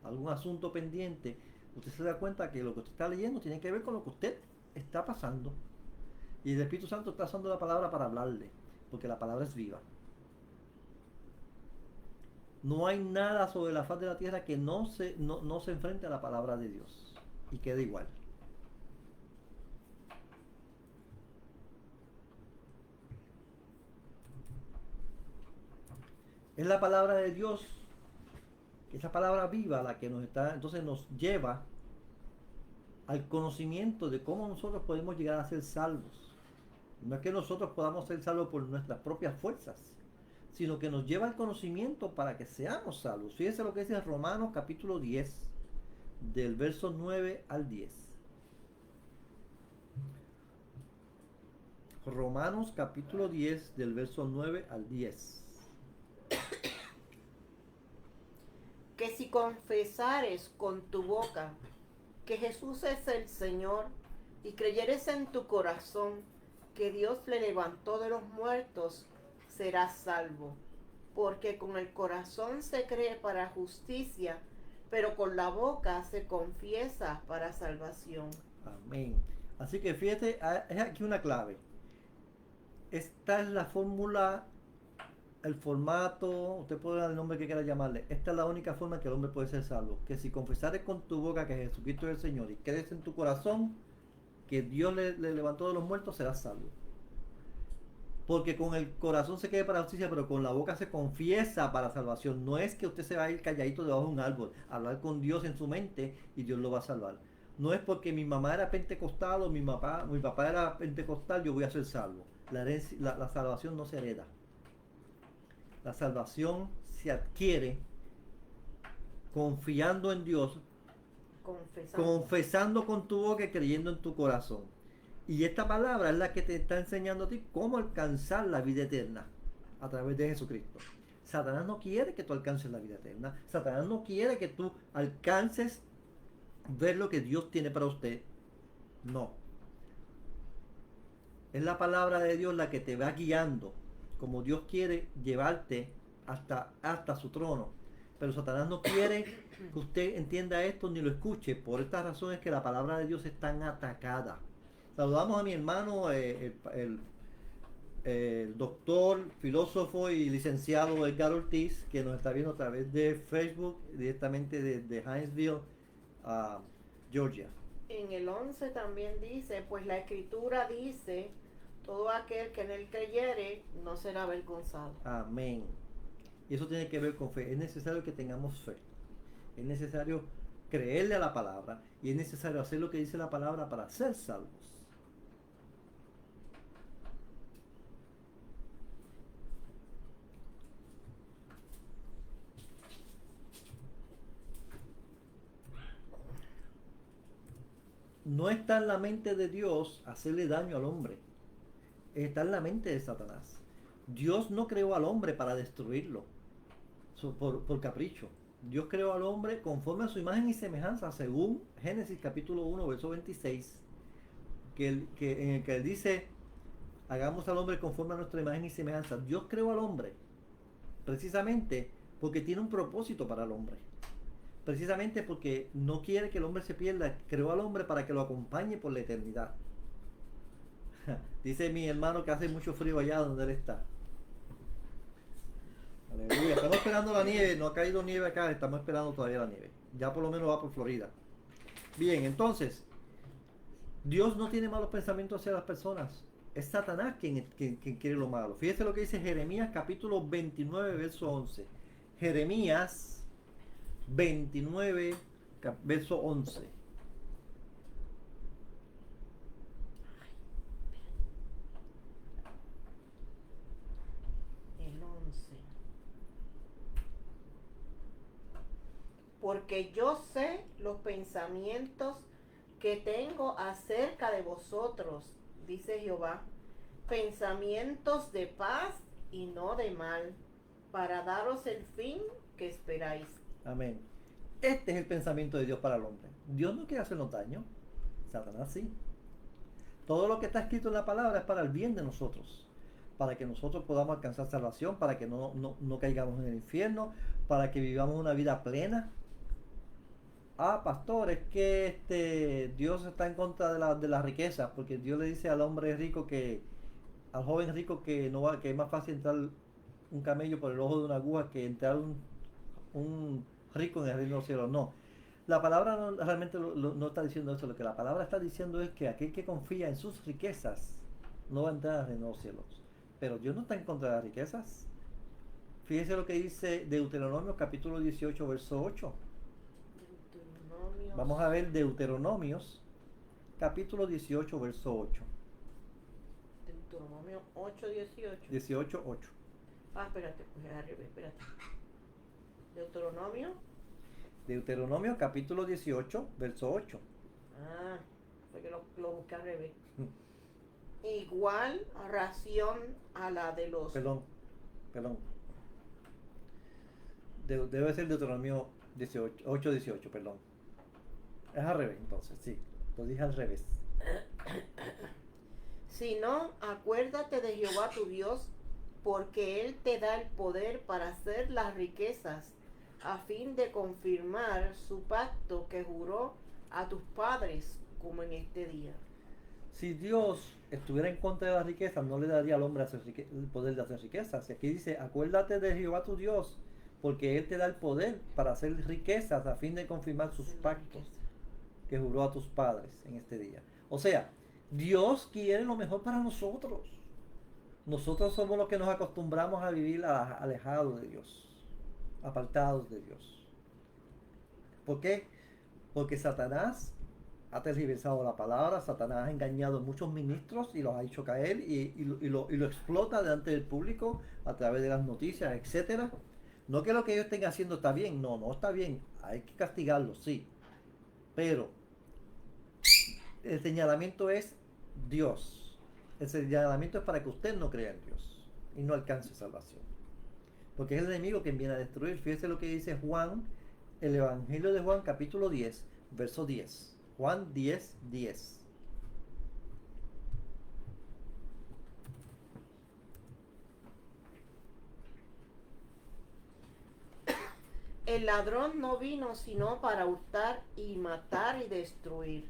algún asunto pendiente, usted se da cuenta que lo que usted está leyendo tiene que ver con lo que usted está pasando. Y el Espíritu Santo está usando la palabra para hablarle, porque la palabra es viva. No hay nada sobre la faz de la tierra que no se enfrente a la palabra de Dios y quede igual. Es la palabra de Dios, esa palabra viva, la que entonces nos lleva al conocimiento de cómo nosotros podemos llegar a ser salvos. No es que nosotros podamos ser salvos por nuestras propias fuerzas, sino que nos lleva al conocimiento para que seamos salvos. Fíjense lo que dice Romanos capítulo 10, del verso 9 al 10. Romanos capítulo 10, del verso 9 al 10. que si confesares con tu boca que Jesús es el Señor y creyeres en tu corazón que Dios le levantó de los muertos, serás salvo. Porque con el corazón se cree para justicia, pero con la boca se confiesa para salvación. Amén. Así que fíjate, es aquí una clave. Esta es la fórmula, el formato, usted puede dar el nombre que quiera llamarle. Esta es la única forma que el hombre puede ser salvo. Que si confesares con tu boca que Jesucristo es el Señor y crees en tu corazón que Dios le levantó de los muertos, serás salvo. Porque con el corazón se quede para justicia, pero con la boca se confiesa para salvación. No es que usted se va a ir calladito debajo de un árbol, a hablar con Dios en su mente y Dios lo va a salvar. No es porque mi mamá era pentecostal o mi papá era pentecostal, yo voy a ser salvo. La salvación no se hereda. La salvación se adquiere confiando en Dios, confesando con tu boca y creyendo en tu corazón. Y esta palabra es la que te está enseñando a ti cómo alcanzar la vida eterna a través de Jesucristo. Satanás no quiere que tú alcances la vida eterna. Satanás no quiere que tú alcances ver lo que Dios tiene para usted. No. Es la palabra de Dios la que te va guiando, como Dios quiere llevarte hasta su trono. Pero Satanás no quiere que usted entienda esto ni lo escuche. Por esta razón es que la palabra de Dios es tan atacada. Saludamos a mi hermano, el doctor, filósofo y licenciado Edgar Ortiz, que nos está viendo a través de Facebook, directamente de Hinesville, Georgia. En el 11 también dice, pues la escritura dice, todo aquel que en él creyere no será avergonzado. Amén. Y eso tiene que ver con fe. Es necesario que tengamos fe. Es necesario creerle a la palabra y es necesario hacer lo que dice la palabra para ser salvos. No está en la mente de Dios hacerle daño al hombre. Está en la mente de Satanás. Dios no creó al hombre para destruirlo por capricho. Dios creó al hombre conforme a su imagen y semejanza, según Génesis capítulo 1, verso 26, en el que él dice, hagamos al hombre conforme a nuestra imagen y semejanza. Dios creó al hombre precisamente porque tiene un propósito para el hombre. Precisamente porque no quiere que el hombre se pierda, creó al hombre para que lo acompañe por la eternidad. Dice mi hermano que hace mucho frío allá donde él está. Aleluya. Estamos esperando la nieve, no ha caído nieve acá, estamos esperando todavía la nieve. Ya por lo menos va por Florida. Bien, entonces, Dios no tiene malos pensamientos hacia las personas. Es Satanás quien quiere lo malo. Fíjese lo que dice Jeremías capítulo 29, verso 11. Jeremías 29, verso 11. El 11. Porque yo sé los pensamientos que tengo acerca de vosotros, dice Jehová, pensamientos de paz y no de mal, para daros el fin que esperáis. Amén. Este es el pensamiento de Dios para el hombre. Dios no quiere hacernos daño. Satanás sí. Todo lo que está escrito en la palabra es para el bien de nosotros. Para que nosotros podamos alcanzar salvación, para que no caigamos en el infierno, para que vivamos una vida plena. Pastor, es que Dios está en contra de la riqueza, porque Dios le dice al hombre rico al joven rico que es más fácil entrar un camello por el ojo de una aguja que entrar un rico en el reino de los cielos. No, la palabra realmente no está diciendo eso. Lo que la palabra está diciendo es que aquel que confía en sus riquezas no va a entrar al reino de los cielos. Pero Dios no está en contra de las riquezas. Fíjese lo que dice Deuteronomio capítulo 18, verso 8. Vamos a ver Deuteronomios capítulo 18, verso 8. Deuteronomio 8, 18. 18, 8. Espérate, pues arriba, espérate. Deuteronomio capítulo 18, verso 8. Fue que lo busqué al revés. Igual ración a la de los... Perdón. Debe ser Deuteronomio 18, 8, 18, perdón. Es al revés, entonces, sí. Lo dije al revés. Si no, acuérdate de Jehová tu Dios, porque Él te da el poder para hacer las riquezas, a fin de confirmar su pacto que juró a tus padres, como en este día. Si Dios estuviera en contra de las riquezas, no le daría al hombre el poder de hacer riquezas. Y aquí dice, acuérdate de Jehová tu Dios, porque Él te da el poder para hacer riquezas a fin de confirmar sus pactos que juró a tus padres en este día. O sea, Dios quiere lo mejor para nosotros. Nosotros somos los que nos acostumbramos a vivir alejados de Dios, apartados de Dios. ¿Por qué? Porque Satanás ha tergiversado la palabra, Satanás ha engañado a muchos ministros y los ha hecho caer y lo explota delante del público a través de las noticias, etcétera. No que lo que ellos estén haciendo está bien, no está bien, hay que castigarlos, sí. Pero el señalamiento es Dios. El señalamiento es para que usted no crea en Dios y no alcance salvación. Porque es el enemigo quien viene a destruir. Fíjese lo que dice Juan, el Evangelio de Juan, capítulo 10, verso 10. Juan 10, 10. El ladrón no vino sino para hurtar y matar y destruir.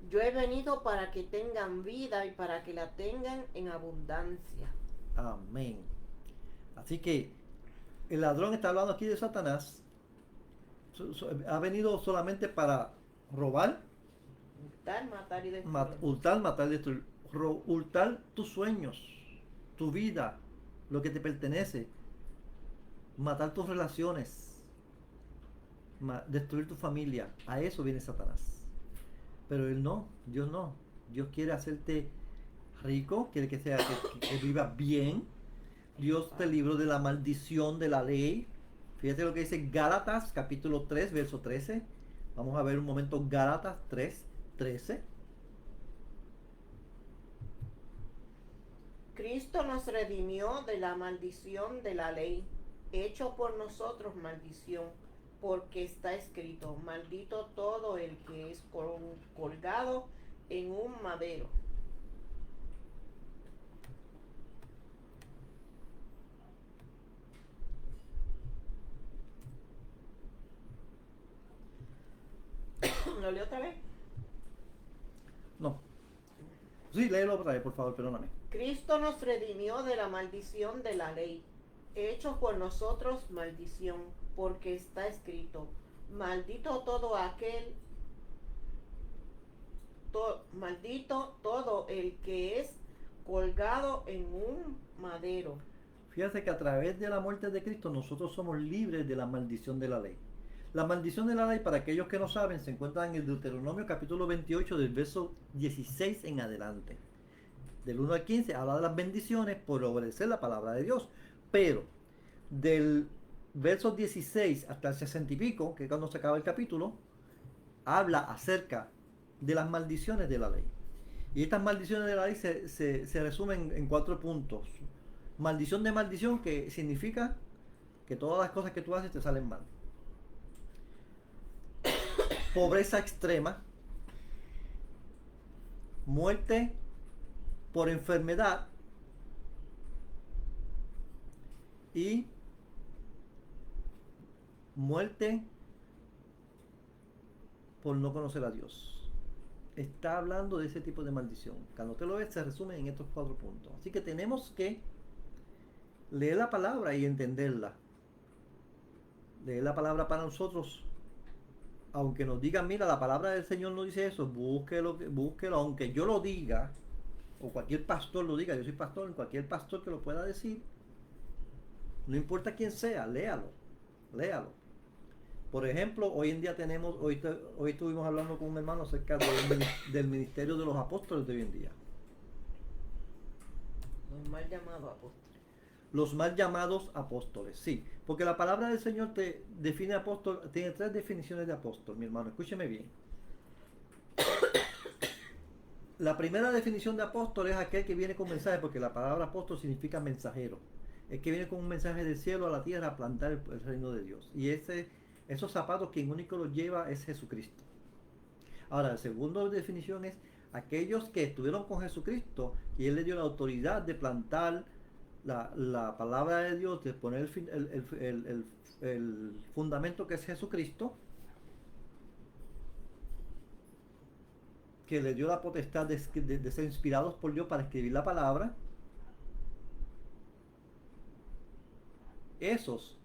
Yo he venido para que tengan vida y para que la tengan en abundancia. Amén. Así que el ladrón está hablando aquí de Satanás. Ha venido solamente para robar, Hurtar, matar y destruir. hurtar, matar, destruir. Hurtar tus sueños, tu vida, lo que te pertenece. Matar tus relaciones, destruir tu familia. A eso viene Satanás. Pero él no, Dios no. Dios quiere hacerte rico, quiere que vivas bien. Dios te libró de la maldición de la ley. Fíjate lo que dice Gálatas capítulo 3, verso 13. Vamos a ver un momento Gálatas 3, 13. Cristo nos redimió de la maldición de la ley, hecho por nosotros maldición, porque está escrito, maldito todo el que es colgado en un madero. ¿Lo leo otra vez? No. Sí, léelo otra vez, por favor, perdóname. Cristo nos redimió de la maldición de la ley, hecho por nosotros maldición, porque está escrito, maldito todo aquel, maldito todo el que es colgado en un madero. Fíjate que a través de la muerte de Cristo nosotros somos libres de la maldición de la ley. La maldición de la ley, para aquellos que no saben, se encuentra en el Deuteronomio capítulo 28 del verso 16 en adelante. Del 1 al 15 habla de las bendiciones por obedecer la palabra de Dios. Pero del verso 16 hasta el 60 y pico, que es cuando se acaba el capítulo, habla acerca de las maldiciones de la ley. Y estas maldiciones de la ley se resumen en 4 puntos. Maldición de maldición, que significa que todas las cosas que tú haces te salen mal. Pobreza extrema, muerte por enfermedad y muerte por no conocer a Dios. Está hablando de ese tipo de maldición. Cuando usted lo ve, se resume en estos 4 puntos. Así que tenemos que leer la palabra y entenderla. Leer la palabra para nosotros. Aunque nos digan, mira, la palabra del Señor no dice eso, búsquelo, aunque yo lo diga, o cualquier pastor lo diga, yo soy pastor, cualquier pastor que lo pueda decir, no importa quién sea, léalo. Por ejemplo, hoy en día hoy estuvimos hablando con un hermano acerca del ministerio de los apóstoles de hoy en día. Los mal llamados apóstoles. Los mal llamados apóstoles, sí. Porque la palabra del Señor te define apóstol, tiene 3 definiciones de apóstol, mi hermano, escúcheme bien. La primera definición de apóstol es aquel que viene con mensaje, porque la palabra apóstol significa mensajero. Es que viene con un mensaje del cielo a la tierra a plantar el reino de Dios. Y ese Esos zapatos quien único los lleva es Jesucristo. Ahora, la segunda definición es aquellos que estuvieron con Jesucristo y Él le dio la autoridad de plantar la palabra de Dios, de poner el fundamento que es Jesucristo, que le dio la potestad de ser inspirados por Dios para escribir la palabra. Esos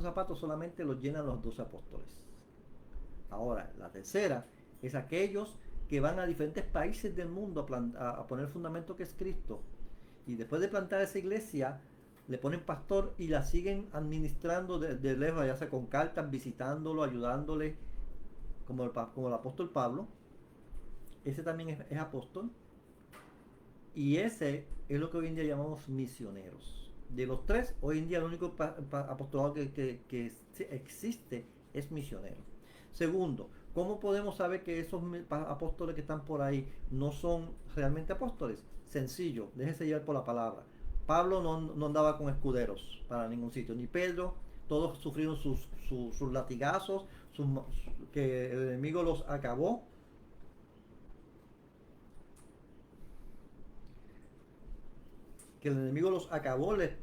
zapatos solamente los llenan los 12 apóstoles. Ahora, la tercera es aquellos que van a diferentes países del mundo a poner el fundamento que es Cristo. Y después de plantar esa iglesia, le ponen pastor y la siguen administrando de lejos, ya sea con cartas, visitándolo, ayudándole, como el apóstol Pablo. Ese también es apóstol. Y ese es lo que hoy en día llamamos misioneros. De los tres, hoy en día el único apostolado que existe es misionero. Segundo, ¿cómo podemos saber que esos apóstoles que están por ahí no son realmente apóstoles? Sencillo, déjese llevar por la palabra. Pablo no andaba con escuderos para ningún sitio, ni Pedro. Todos sufrieron sus latigazos, que el enemigo los acabó. Que el enemigo los acabó, les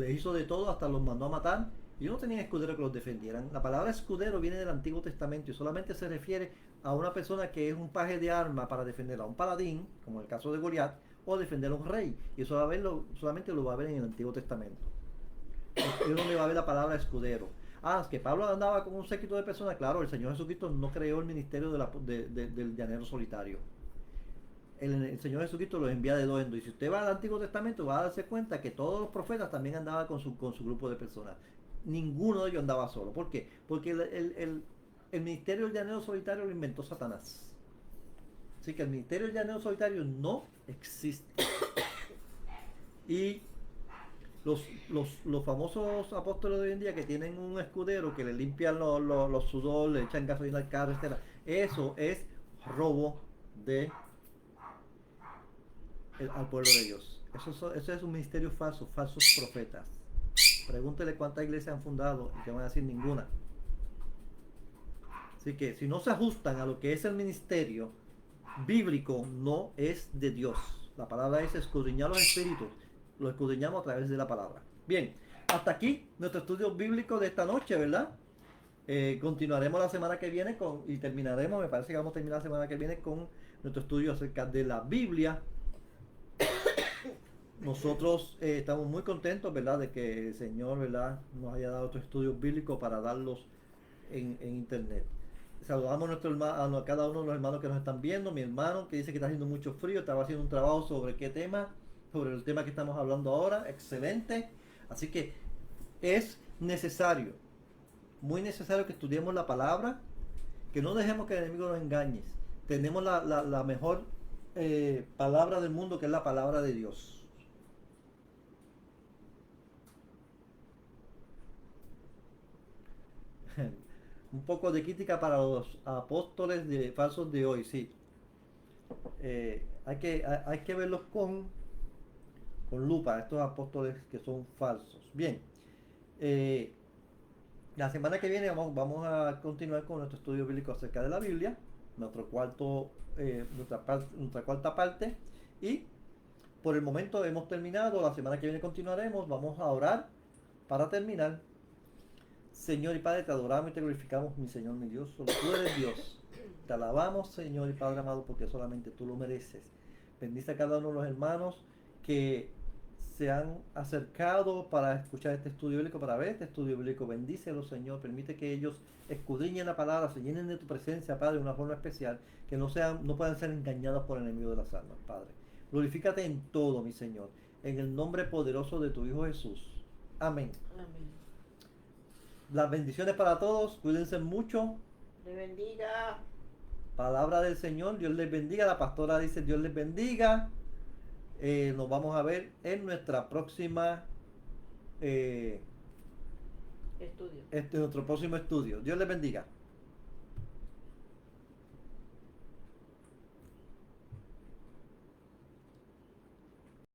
hizo de todo, hasta los mandó a matar. Y no tenían escudero que los defendieran. La palabra escudero viene del Antiguo Testamento y solamente se refiere a una persona que es un paje de arma para defender a un paladín, como en el caso de Goliat, o defender a un rey. Y eso solamente lo va a ver en el Antiguo Testamento. Es donde va a ver la palabra escudero. Es que Pablo andaba con un séquito de personas. Claro, el Señor Jesucristo no creó el ministerio del llanero solitario. El Señor Jesucristo los envía de dos en dos. Y si usted va al Antiguo Testamento, va a darse cuenta que todos los profetas también andaban con su grupo de personas. Ninguno de ellos andaba solo. ¿Por qué? Porque el ministerio del llanero solitario lo inventó Satanás. Así que el ministerio del llanero solitario no existe. Y los famosos apóstoles de hoy en día que tienen un escudero que le limpian los sudores, le echan gasolina al carro, etc. Eso es robo al pueblo de Dios. Eso es un ministerio falso, falsos profetas. Pregúntele cuántas iglesias han fundado y te van a decir ninguna. Así que si no se ajustan a lo que es el ministerio bíblico, no es de Dios. La palabra es escudriñar los espíritus. Lo escudriñamos a través de la palabra. Bien, hasta aquí nuestro estudio bíblico de esta noche, ¿verdad? Continuaremos la semana que viene y terminaremos, me parece que vamos a terminar la semana que viene con nuestro estudio acerca de la Biblia. Nosotros estamos muy contentos, ¿verdad?, de que el Señor, ¿verdad?, nos haya dado otros estudios bíblicos para darlos en internet. Saludamos a cada uno de los hermanos que nos están viendo. Mi hermano que dice que está haciendo mucho frío, estaba haciendo un trabajo sobre qué tema, sobre el tema que estamos hablando ahora. Excelente. Así que es necesario, muy necesario que estudiemos la palabra, que no dejemos que el enemigo nos engañe. Tenemos la mejor palabra del mundo, que es la palabra de Dios. Un poco de crítica para los apóstoles falsos de hoy, sí. Hay que verlos con lupa, estos apóstoles que son falsos. Bien, la semana que viene vamos a continuar con nuestro estudio bíblico acerca de la Biblia, nuestra cuarta parte. Y por el momento hemos terminado. La semana que viene continuaremos. Vamos a orar para terminar. Señor y Padre, te adoramos y te glorificamos, mi Señor, mi Dios. Solo tú eres Dios. Te alabamos, Señor y Padre amado, porque solamente tú lo mereces. Bendice a cada uno de los hermanos que se han acercado para escuchar este estudio bíblico, para ver este estudio bíblico. Bendícelos, Señor. Permite que ellos escudriñen la palabra, se llenen de tu presencia, Padre, de una forma especial, que no puedan ser engañados por el enemigo de las almas, Padre. Glorifícate en todo, mi Señor, en el nombre poderoso de tu Hijo Jesús. Amén. Amén. Las bendiciones para todos, cuídense mucho. Le bendiga. Palabra del Señor, Dios les bendiga. La pastora dice Dios les bendiga. Nos vamos a ver en nuestra próxima Estudio. nuestro próximo estudio. Dios les bendiga.